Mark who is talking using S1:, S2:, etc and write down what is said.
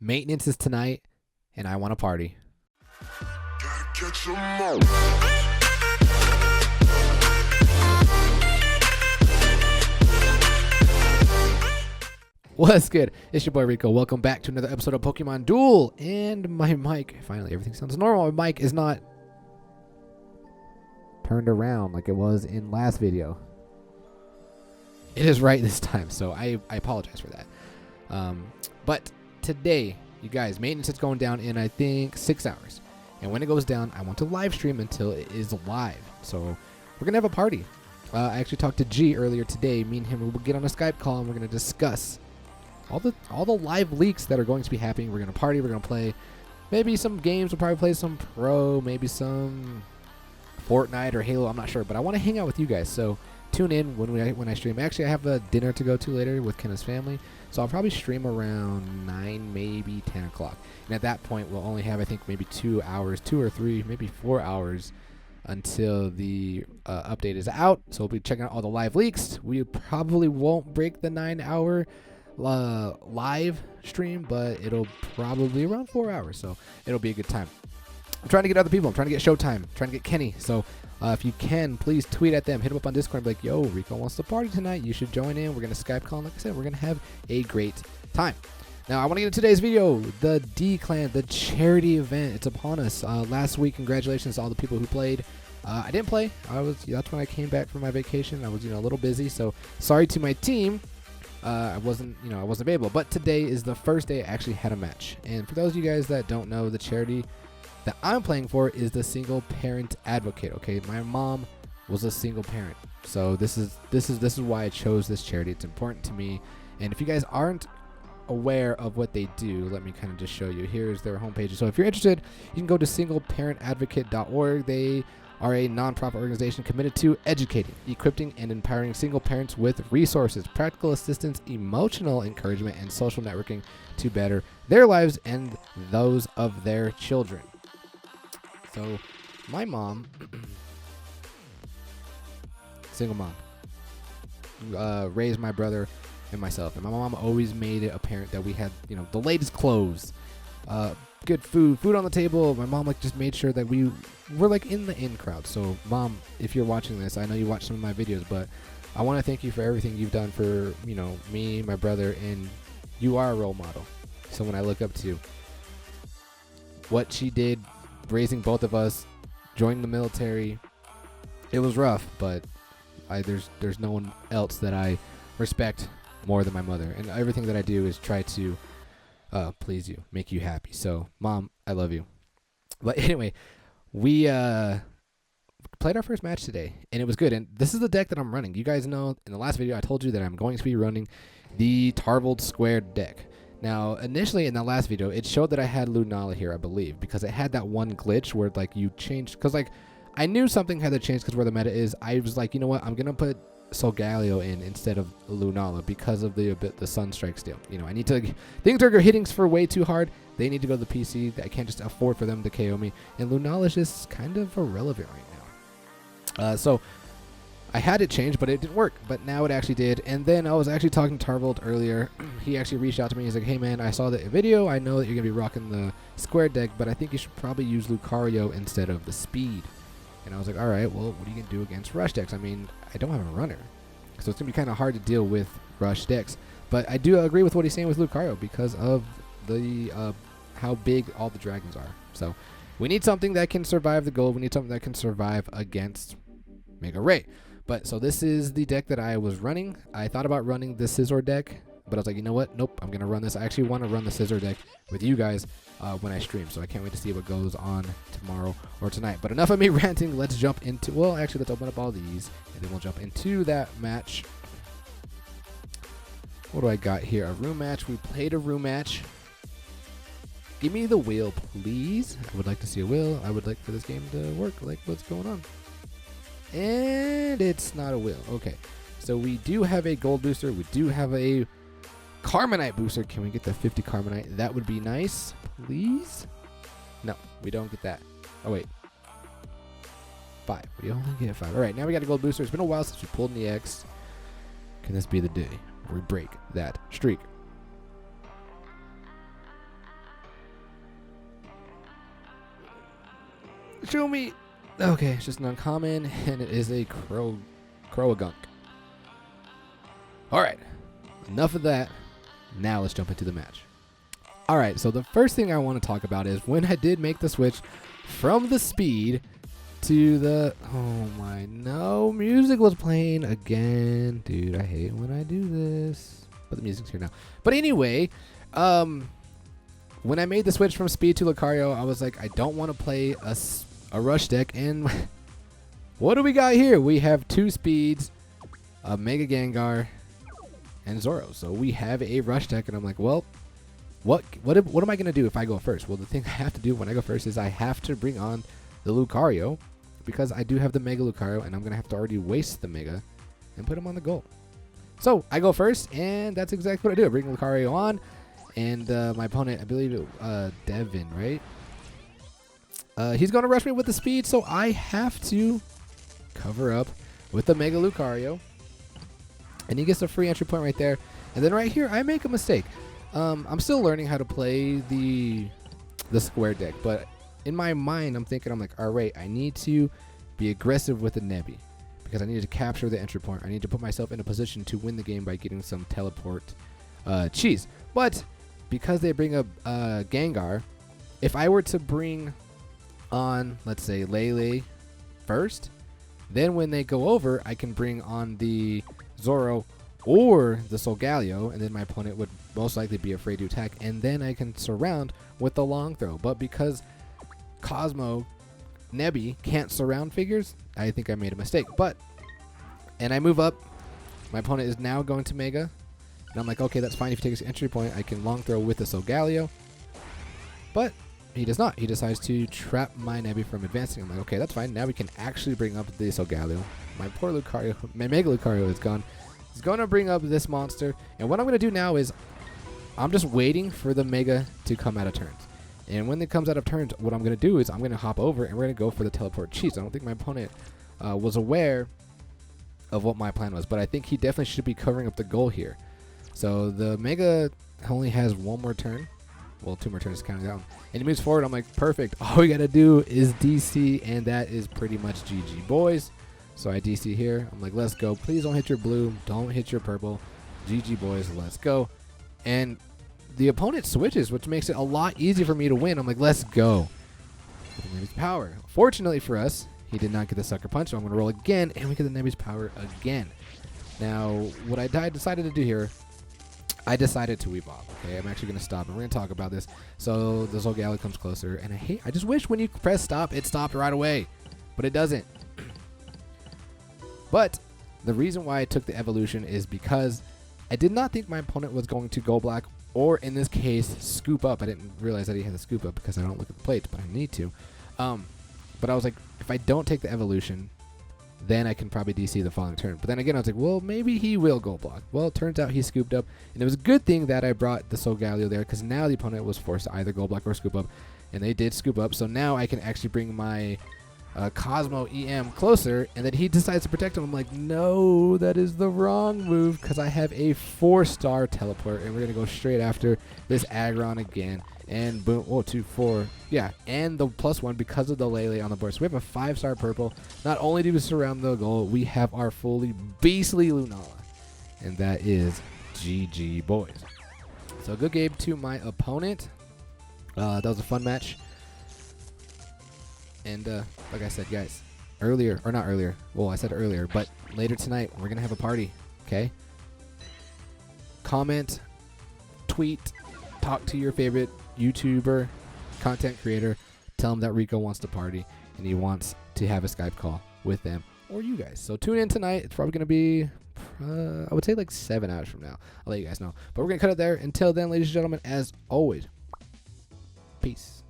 S1: Maintenance is tonight, and I want to party. What's good? It's your boy Rico. Welcome back to another episode of Pokemon Duel. And my mic, finally everything sounds normal. My mic is not turned around like it was in last video. It is right this time, so I apologize for that. But today, you guys, maintenance is going down in, I think, 6 hours. And when it goes down, I want to live stream until it is live. So we're going to have a party. I actually talked to G earlier today. Me and him will get on a Skype call, and we're going to discuss all the live leaks that are going to be happening. We're going to party. We're going to play maybe some games. We'll probably play some Pro, maybe some Fortnite or Halo. I'm not sure, but I want to hang out with you guys. So tune in when I stream. Actually, I have a dinner to go to later with Kenneth's family, so I'll probably stream around 9, maybe 10 o'clock. And at that point, we'll only have, I think, maybe 2 hours, 2 or 3, maybe 4 hours until the update is out. So we'll be checking out all the live leaks. We probably won't break the 9-hour live stream, but it'll probably be around 4 hours, so it'll be a good time. I'm trying to get other people. I'm trying to get Showtime. I'm trying to get Kenny. So if you can, please tweet at them. Hit them up on Discord and be like, yo, Rico wants to party tonight. You should join in. We're going to Skype call. And like I said, we're going to have a great time. Now, I want to get into today's video. The D-Clan, the charity event. It's upon us. Last week, congratulations to all the people who played. I didn't play. That's when I came back from my vacation. I was, a little busy. So sorry to my team. I wasn't available. But today is the first day I actually had a match. And for those of you guys that don't know, the charity that I'm playing for is the single parent advocate. Okay, my mom was a single parent, so this is why I chose this charity. It's important to me. And if you guys aren't aware of what they do, let me kind of just show you. Here's their homepage. So if you're interested, you can go to singleparentadvocate.org. They are a nonprofit organization committed to educating, equipping, and empowering single parents with resources, practical assistance, emotional encouragement, and social networking to better their lives and those of their children. So my mom, single mom, raised my brother and myself. And my mom always made it apparent that we had, the latest clothes, good food on the table. My mom just made sure that we were in the in crowd. So Mom, if you're watching this, I know you watch some of my videos, but I want to thank you for everything you've done for, me, my brother, and you are a role model. Someone I look up to. What she did, raising both of us, joining the military, it was rough, but there's no one else that I respect more than my mother, and everything that I do is try to please you, make you happy. So Mom, I love you. But anyway, we played our first match today, and it was good. And this is the deck that I'm running. You guys know in the last video I told you that I'm going to be running the Tarbled squared deck. Now, initially in that last video, it showed that I had Lunala here, I believe, because it had that one glitch where you changed, because I knew something had to change because where the meta is. I was like, you know what, I'm gonna put Solgaleo in instead of Lunala because of the Sunstrike steal. I need to, things are hitting for way too hard. They need to go to the PC. I can't just afford for them to KO me, and Lunala is just kind of irrelevant right now. So I had it changed, but it didn't work. But now it actually did. And then I was actually talking to Tarvold earlier. He actually reached out to me. He's like, hey, man, I saw the video. I know that you're going to be rocking the square deck, but I think you should probably use Lucario instead of the speed. And I was like, all right, well, what are you going to do against rush decks? I mean, I don't have a runner, so it's going to be kind of hard to deal with rush decks. But I do agree with what he's saying with Lucario because of the how big all the dragons are. So we need something that can survive the gold. We need something that can survive against Mega Ray. But so this is the deck that I was running. I thought about running the Scizor deck, but I was like, you know what? Nope, I'm going to run this. I actually want to run the Scizor deck with you guys when I stream. So I can't wait to see what goes on tomorrow or tonight. But enough of me ranting. Let's jump into, well, actually, let's open up all these, and then we'll jump into that match. What do I got here? A room match. We played a room match. Give me the wheel, please. I would like to see a wheel. I would like for this game to work. What's going on? And it's not a wheel. Okay. So we do have a gold booster. We do have a Carmonite booster. Can we get the 50 Carmonite? That would be nice. Please? No, we don't get that. Oh, wait. 5. We only get 5. All right, now we got a gold booster. It's been a while since we pulled an EX. Can this be the day where we break that streak? Show me. Okay, it's just an uncommon, and it is a Croagunk. All right, enough of that. Now let's jump into the match. All right, so the first thing I want to talk about is when I did make the switch from the speed to the... Oh my, no, music was playing again. Dude, I hate when I do this. But the music's here now. But anyway, when I made the switch from speed to Lucario, I was like, I don't want to play a rush deck. And what do we got here? We have 2 speeds, a Mega Gengar, and Zoro. So we have a rush deck, and I'm like, well, what am I going to do if I go first? Well, the thing I have to do when I go first is I have to bring on the Lucario, because I do have the Mega Lucario, and I'm going to have to already waste the Mega and put him on the goal. So I go first, and that's exactly what I do. I bring Lucario on, and my opponent, I believe Devin, right? He's going to rush me with the speed, so I have to cover up with the Mega Lucario. And he gets a free entry point right there. And then right here, I make a mistake. I'm still learning how to play the square deck, but in my mind, I'm thinking, I'm like, all right, I need to be aggressive with the Nebby because I need to capture the entry point. I need to put myself in a position to win the game by getting some teleport cheese. But because they bring up Gengar, if I were to bring on, let's say, Lele first, then when they go over, I can bring on the Zoro or the Solgaleo, and then my opponent would most likely be afraid to attack, and then I can surround with the long throw. But because Cosmo Nebby can't surround figures, I think I made a mistake. And I move up. My opponent is now going to Mega, and I'm like, okay, that's fine. If he takes an entry point, I can long throw with the Solgaleo. But he does not. He decides to trap my Nebby from advancing. I'm like, okay, that's fine. Now we can actually bring up the Solgaleo. My poor Lucario, my Mega Lucario is gone. He's going to bring up this monster. And what I'm going to do now is I'm just waiting for the Mega to come out of turns. And when it comes out of turns, what I'm going to do is I'm going to hop over and we're going to go for the teleport cheese. I don't think my opponent was aware of what my plan was, but I think he definitely should be covering up the goal here. So the Mega only has 1 more turn. Well, 2 more turns counting down. And he moves forward. I'm like, perfect. All we got to do is DC, and that is pretty much GG, boys. So I DC here. I'm like, let's go. Please don't hit your blue. Don't hit your purple. GG, boys. Let's go. And the opponent switches, which makes it a lot easier for me to win. I'm like, let's go. Nebby's power. Fortunately for us, he did not get the sucker punch, so I'm going to roll again, and we get the Nebby's power again. Now, what I decided to do here, I decided to evolve. Okay, I'm actually going to stop, and we're going to talk about this. So the Solgaleo comes closer, and I just wish when you press stop, it stopped right away, but it doesn't. But the reason why I took the evolution is because I did not think my opponent was going to go black, or in this case, scoop up. I didn't realize that he had to scoop up because I don't look at the plates, but I need to. But I was like, if I don't take the evolution, then I can probably DC the following turn. But then again, I was like, well, maybe he will go block. Well, it turns out he scooped up, and it was a good thing that I brought the Solgaleo there because now the opponent was forced to either go block or scoop up, and they did scoop up. So now I can actually bring my Cosmo EM closer, and then he decides to protect him. I'm like, no, that is the wrong move because I have a 4-star teleport, and we're going to go straight after this Aggron again. And boom, 2, 4. Yeah, and the +1 because of the Lele on the board. So we have a 5-star purple. Not only do we surround the goal, we have our fully beastly Lunala. And that is GG, boys. So good game to my opponent. That was a fun match. And like I said, guys, earlier, or not earlier, well, I said earlier, but later tonight, we're going to have a party, okay? Comment, tweet, talk to your favorite YouTuber, content creator, tell them that Rico wants to party, and he wants to have a Skype call with them or you guys. So tune in tonight. It's probably going to be, I would say like 7 hours from now. I'll let you guys know. But we're going to cut it there. Until then, ladies and gentlemen, as always, peace.